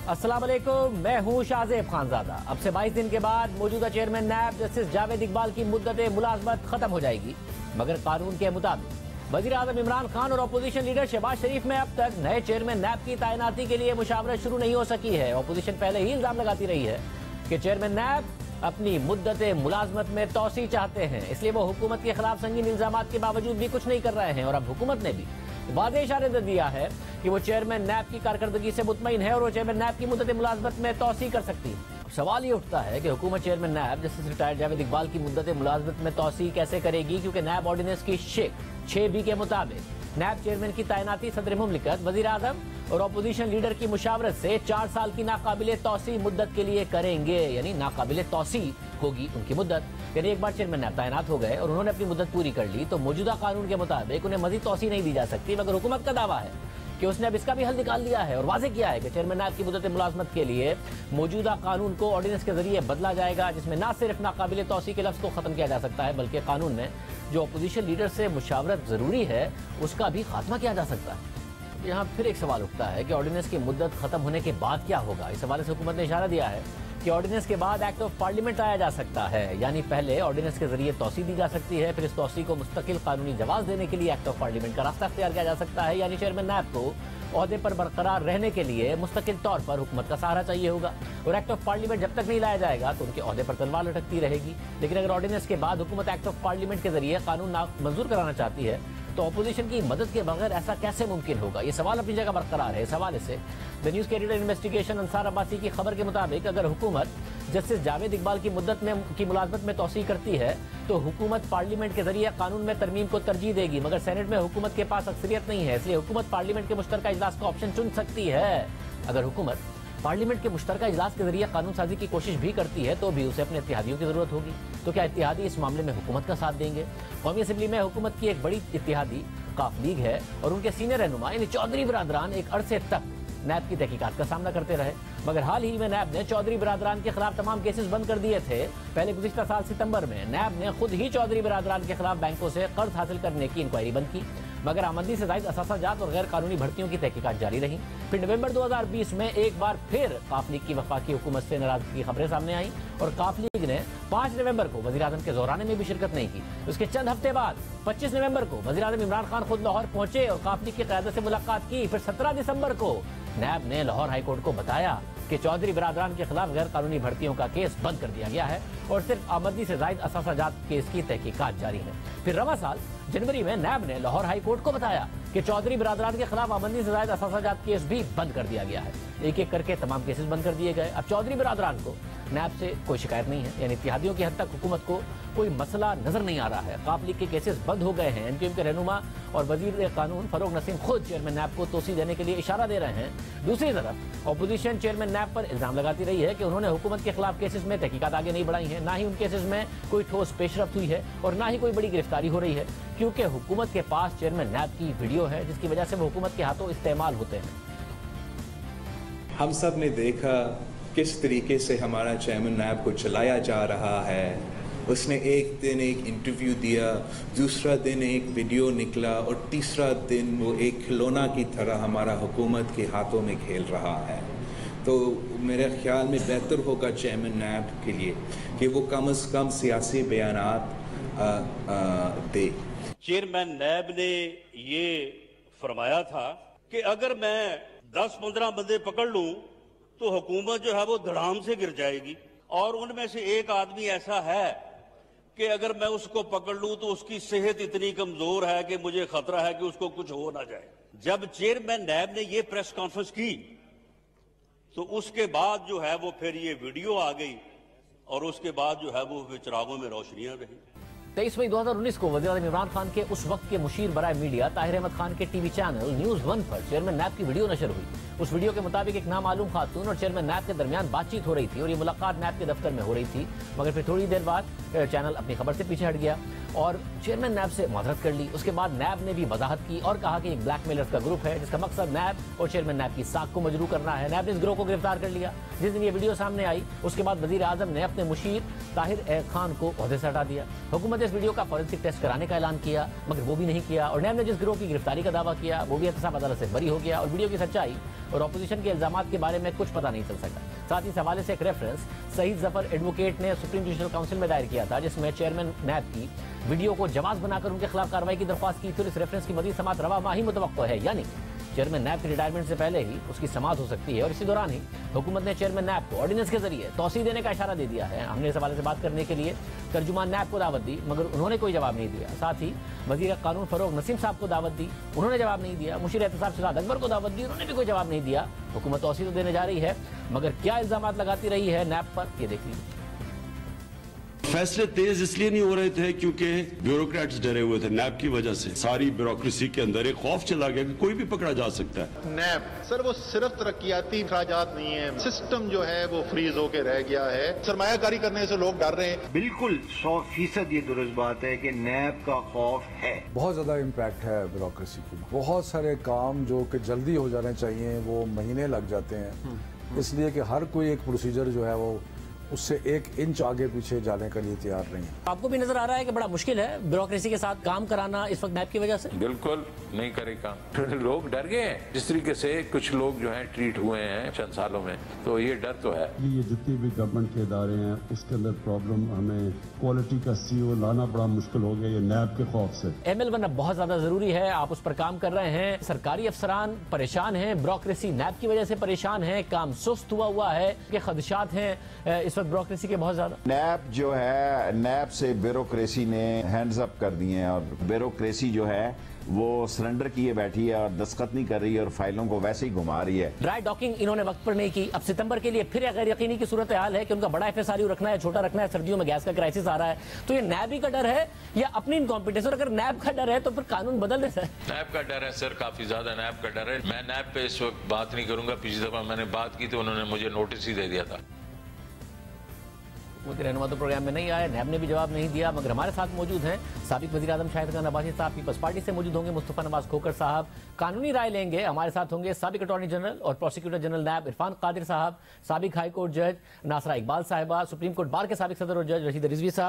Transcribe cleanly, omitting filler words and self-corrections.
अस्सलाम वालेकुम, मैं हूं शाहजेब खानजादा। अब से 22 दिन के बाद मौजूदा chairman NAB justice Javed Iqbal की मुद्दत मुलाजमत खत्म हो जाएगी, मगर कानून के मुताबिक वजीर आजम इमरान खान और अपोजिशन लीडर शहबाज शरीफ में अब तक नए चेयरमैन नैब की तैनाती के लिए मुशावरत शुरू नहीं हो सकी है। अपोजिशन पहले ही इल्जाम लगाती रही है कि चेयरमैन नैब अपनी मुद्दत मुलाजमत में तोसी चाहते हैं, इसलिए वो हुकूमत के खिलाफ संगीन इल्जामात के बावजूद भी कुछ नहीं कर रहे हैं। और अब हुकूमत ने भी वाज़ेह इशारे दे दिया है कि वो चेयरमैन नैब की कारकर्दगी से मुतमईन है और वो चेयरमैन नैब की मुद्दत मुलाजमत में तोसी कर सकती है। सवाल ये उठता है कि हुकूमत chairman NAB justice retired Javed Iqbal की मुद्दत मुलाजमत में तोसी कैसे करेगी, क्योंकि नैब ऑर्डिनेंस की शेख 6B के मुताबिक नैब चेयरमैन की तैनाती सदर मुमलिकत, वजीर आजम और अपोजिशन लीडर की मुशावरत से 4 साल की नाकाबिले तोसी मुद्दत के लिए करेंगे। यानी नाकाबिले तोसी होगी उनकी मुद्दत। यानी एक बार चेयरमैन नैब तैनात हो गए और उन्होंने अपनी मुद्दत पूरी कर ली तो मौजूदा कानून के मुताबिक उन्हें मजीद तोसी नहीं दी जा सकती। मगर हुकूमत का दावा है कि उसने अब इसका भी हल निकाल लिया है और वाज़ेह किया है कि चेयरमैन नैब की मुद्दत मुलाजमत के लिए मौजूदा कानून को ऑर्डिनेंस के जरिए बदला जाएगा, जिसमें न सिर्फ नाकाबिले तोसी के लफ्ज़ को खत्म किया जा सकता है बल्कि कानून में जो अपोजिशन लीडर से मुशावरत जरूरी है उसका भी खात्मा किया जा सकता है। यहाँ फिर एक सवाल उठता है कि ऑर्डिनेंस की मुद्दत खत्म होने के बाद क्या होगा। इस हवाले से हुकूमत ने इशारा दिया है कि ऑर्डिनेंस के बाद एक्ट ऑफ पार्लियामेंट लाया जा सकता है। यानी पहले ऑर्डिनेंस के जरिए तोसी दी जा सकती है, फिर इस तोसी को मुस्तकिल कानूनी जवाब देने के लिए एक्ट ऑफ पार्लियामेंट का रास्ता अख्तियार किया जा सकता है। यानी चेयरमैन नैब को ओहदे पर बरकरार रहने के लिए मुस्तकिल तौर पर हुकूमत का सहारा चाहिए होगा और एक्ट ऑफ पार्लियामेंट जब तक नहीं लाया जाएगा तो उनके ओहदे पर तलवार लटकती रहेगी। लेकिन अगर ऑर्डिनेंस के बाद हुकूमत एक्ट ऑफ पार्लियामेंट के जरिए कानून मंजूर कराना चाहती है तो अपोजिशन की मदद के बगैर ऐसा कैसे मुमकिन होगा। ये सवाल अपनी जगह बरकरार है। इस हवाले से द न्यूज़ के एडिटर इन्वेस्टिगेशन अंसार अब्बासी की खबर के मुताबिक अगर हुकूमत जस्टिस जावेद इकबाल की मुद्दत में की मुलाजमत में तोसी करती है तो हुकूमत पार्लियामेंट के जरिए कानून में तरमीम को तरजीह देगी, मगर सेनेट में हुकूमत के पास अक्सरियत नहीं है, इसलिए हुकूमत पार्लियामेंट के मुश्तरका इजलास का ऑप्शन चुन सकती है। अगर हुकूमत पार्लियामेंट के मुश्तरका इजलास के जरिए कानून साजी की कोशिश भी करती है तो भी उसे अपने इत्तेहादियों की जरूरत होगी। तो क्या इत्तेहादी इस मामले में हुकूमत का साथ देंगे? कौमी असम्बली में हुकूमत की एक बड़ी इत्तेहादी काफ लीग है और उनके सीनियर रहनुमा यानी चौधरी बरादरान एक अरसे तक नैब की तहकीकात का सामना करते रहे, मगर हाल ही में नैब ने चौधरी बरादरान के खिलाफ तमाम केसेस बंद कर दिए थे। पहले गुज़िश्ता साल सितंबर में नैब ने खुद ही चौधरी बरादरान के खिलाफ बैंकों से कर्ज हासिल करने की इंक्वायरी बंद की, मगर आमदनी से ज़ायद असासाजात और गैर कानूनी भर्तियों की तहकीकात जारी रही। फिर नवंबर 2020 में एक बार फिर काफ लीग की वफाकी हुकूमत से नाराजगी की खबरें सामने आई और काफ लीग ने 5 नवंबर को वज़ीर आज़म के ज़ोराने में भी शिरकत नहीं की। उसके चंद हफ्ते बाद 25 नवंबर को वज़ीर आज़म इमरान खान खुद लाहौर पहुंचे और काफ लीग की क़यादत से मुलाकात की। फिर 17 दिसंबर को नैब ने लाहौर हाई कोर्ट को बताया कि चौधरी बरादरान के खिलाफ गैर कानूनी भर्तियों का केस बंद कर दिया गया है और सिर्फ आमदनी से जायद असासाजात केस की तहकीकात जारी है। फिर रवा साल जनवरी में नैब ने लाहौर हाई कोर्ट को बताया कि चौधरी बरादरान के खिलाफ आमदनी से जायद असासाजात केस भी बंद कर दिया गया है। एक एक करके तमाम केसेस बंद कर दिए गए। अब चौधरी बरादरान को नैब से कोई शिकायत नहीं है, यानी इत्तेहादियों की हद तक हुकूमत को कोई मसला नजर नहीं आ रहा है। काफ लीग के केसेस बंद हो गए हैं। एमक्यूएम के रहनुमा और वजीर कानून फरोग नसीम खुद चेयरमैन नैब को तोसी देने के लिए इशारा दे रहे हैं। दूसरी तरफ अपोजिशन चेयरमैन नैब पर इल्जाम लगाती रही है कि उन्होंने हुकूमत के खिलाफ केसेस में तहकीकात आगे नहीं बढ़ाई है, ना ही उन केसेस में कोई ठोस पेशरफ्त हुई है और ना ही कोई बड़ी गिरफ्तारी हो रही है, क्योंकि हुकूमत के पास चेयरमैन नैब की वीडियो है जिसकी वजह से वो हुकूमत के हाथों इस्तेमाल होते हैं। हम सब ने देखा किस तरीके से हमारा चेयरमैन नैब को चलाया जा रहा है। उसने एक दिन एक इंटरव्यू दिया, दूसरा दिन एक वीडियो निकला और तीसरा दिन वो एक खिलौना की तरह हमारा हुकूमत के हाथों में खेल रहा है। तो मेरे ख्याल में बेहतर होगा चेयरमैन नैब के लिए कि वो कम से कम सियासी बयानात दे। चेयरमैन नैब ने ये फरमाया था कि अगर मैं 10-15 बंदे पकड़ लूं तो हुकूमत जो है वो धड़ाम से गिर जाएगी और उनमें से एक आदमी ऐसा है कि अगर मैं उसको पकड़ लूं तो उसकी सेहत इतनी कमजोर है कि मुझे खतरा है कि उसको कुछ हो ना जाए। जब चेयरमैन नैब ने ये प्रेस कॉन्फ्रेंस की तो उसके बाद जो है वो फिर ये वीडियो आ गई और उसके बाद जो है वो चिरागों में रोशनियां रही। 23 मई 2019 को वज़ीर-ए-आज़म इमरान खान के उस वक्त के मुशीर बराए मीडिया ताहिर अहमद खान के टीवी चैनल न्यूज़ 1 पर चेयरमैन नैब की वीडियो नशर हुई। उस वीडियो के मुताबिक एक नामालूम खातून और चेयरमैन नैब के दरमियान बातचीत हो रही थी और ये मुलाकात नैब के दफ्तर में हो रही थी, मगर फिर थोड़ी देर बाद चैनल अपनी खबर से पीछे हट गया और चेयरमैन नैब से माजरत कर ली। उसके बाद नैब ने भी वजाहत की और कहा कि एक ब्लैकमेलर्स का ग्रुप है जिसका मकसद नैब और चेयरमैन नैब की साख को मजरू करना है। नैब ने इस ग्रोह को गिरफ्तार कर लिया। जिस दिन ये वीडियो सामने आई उसके बाद वजीर आजम ने अपने मुशीर ताहिर खान को ओहदे से हटा दिया। हुकूमत इस वीडियो का फॉरेंसिक टेस्ट कराने का ऐलान किया, मगर वो भी नहीं किया। और नैब ने जिस गिरोह की गिरफ्तारी का दावा किया वो भी एहतसाब अदालत से बरी हो गया और वीडियो की सच्चाई और अपोजिशन के इल्जामात के बारे में कुछ पता नहीं चल सका। साथ ही इस हवाले से एक रेफरेंस सईद जफर एडवोकेट ने सुप्रीम जुडिशल काउंसिल में दायर किया था, जिसमें चेयरमैन नैब की वीडियो को जवाब बनाकर उनके खिलाफ कार्रवाई की दरख्वास्त की। फिर इस रेफरेंस की मजीद समाअत रवा माह ही मुतवक्को है, यानी चेयरमैन नैब के रिटायरमेंट से पहले ही उसकी समाअत हो सकती है। और इसी दौरान ही हुकूमत ने चेयरमैन नैब को ऑर्डिनेंस के जरिए तौसीह देने का इशारा दे दिया है। हमने इस हवाले से बात करने के लिए तर्जुमान नैब को दावत दी, मगर उन्होंने कोई जवाब नहीं दिया। साथ ही वजीर कानून फरोग नसीम साहब को दावत दी, उन्होंने जवाब नहीं दिया। मुशीर एहतसाब सिराज अकबर को दावत दी, उन्होंने भी कोई जवाब नहीं दिया। हुकूमत तौसीह तो देने जा रही है, मगर क्या इल्जामात लगाती रही है नैब पर, ये देख लीजिए। फैसले तेज इसलिए नहीं हो रहे थे क्योंकि ब्यूरोक्रेट्स डरे हुए थे। नैब की वजह से सारी ब्यूरोक्रेसी के अंदर एक खौफ चला गया कि कोई भी पकड़ा जा सकता है। नैब सर वो सिर्फ तरक्याती अखराजात नहीं है, सिस्टम जो है वो फ्रीज होके रह गया है। सरमायाकारी करने से लोग डर रहे हैं। बिल्कुल 100% ये दुरुस्त बात है कि नैब का खौफ है। बहुत ज्यादा इम्पैक्ट है ब्यूरोक्रेसी की। बहुत सारे काम जो कि जल्दी हो जाने चाहिए वो महीने लग जाते हैं, इसलिए कि हर कोई एक प्रोसीजर जो है वो उससे 1 इंच आगे पीछे जाने के लिए तैयार नहीं है। आपको भी नजर आ रहा है कि बड़ा मुश्किल है ब्यूरोक्रेसी के साथ काम कराना इस वक्त नैब की वजह से? बिल्कुल नहीं करेगा। लोग डर गए हैं जिस तरीके से कुछ लोग जो हैं ट्रीट हुए हैं चंद सालों में, तो ये डर तो है। ये जितने भी गवर्नमेंट के इदारे हैं उसके अंदर प्रॉब्लम, हमें क्वालिटी का सीओ लाना बड़ा मुश्किल हो गया ये नैब के खौफ से। ML बनना बहुत ज्यादा जरूरी है, आप उस पर काम कर रहे हैं। सरकारी अफसरान परेशान हैं, ब्यूरोक्रेसी नैब की वजह से परेशान है, काम सुस्त हुआ है, के खदशात हैं इस वक्त ब्यूरोक्रेसी के बहुत ज्यादा। नैब जो है, नैब से ब्यूरोक्रेसी ने हैंड्स अप कर दिए हैं और ब्यूरोक्रेसी जो है वो सरेंडर किए बैठी है और दस्तखत नहीं कर रही है और फाइलों को वैसे ही घुमा रही है। ड्राई डॉकिंग इन्होंने वक्त पर नहीं की। अब सितंबर के लिए फिर गैर यकीनी की सूरत हाल है कि उनका बड़ा FSRU रखना है, छोटा रखना है। सर्दियों में गैस का क्राइसिस आ रहा है, तो ये नैब ही का डर है या अपनी इनकॉम्पिटेंस? और अगर नैब का डर है तो फिर कानून बदल देता है। नैब का डर है सर, काफी ज्यादा नैब का डर है। मैं नैब पे इस वक्त बात नहीं करूंगा। पिछली दफा मैंने बात की तो उन्होंने मुझे नोटिस ही दे दिया था। रहनुमा तो प्रोग्राम में नहीं आए, नैब ने भी जवाब नहीं दिया। मगर हमारे साथ मौजूद हैं साबिक वज़ीर आज़म शाहिद खान अब्बासी साहब, पीपल्स पार्टी से मौजूद होंगे मुस्तफ़ा नवाज खोखर साहब, कानूनी राय लेंगे। हमारे साथ होंगे साबिक अटॉर्नी जनरल और प्रोसिक्यूटर जनरल नैब इरफान कादिर साहब, साबिक हाई कोर्ट जज नासरा इकबाल साहिबा, सुप्रीम कोर्ट बार के साबिक सदर और जज रशीद रिजवी साहब।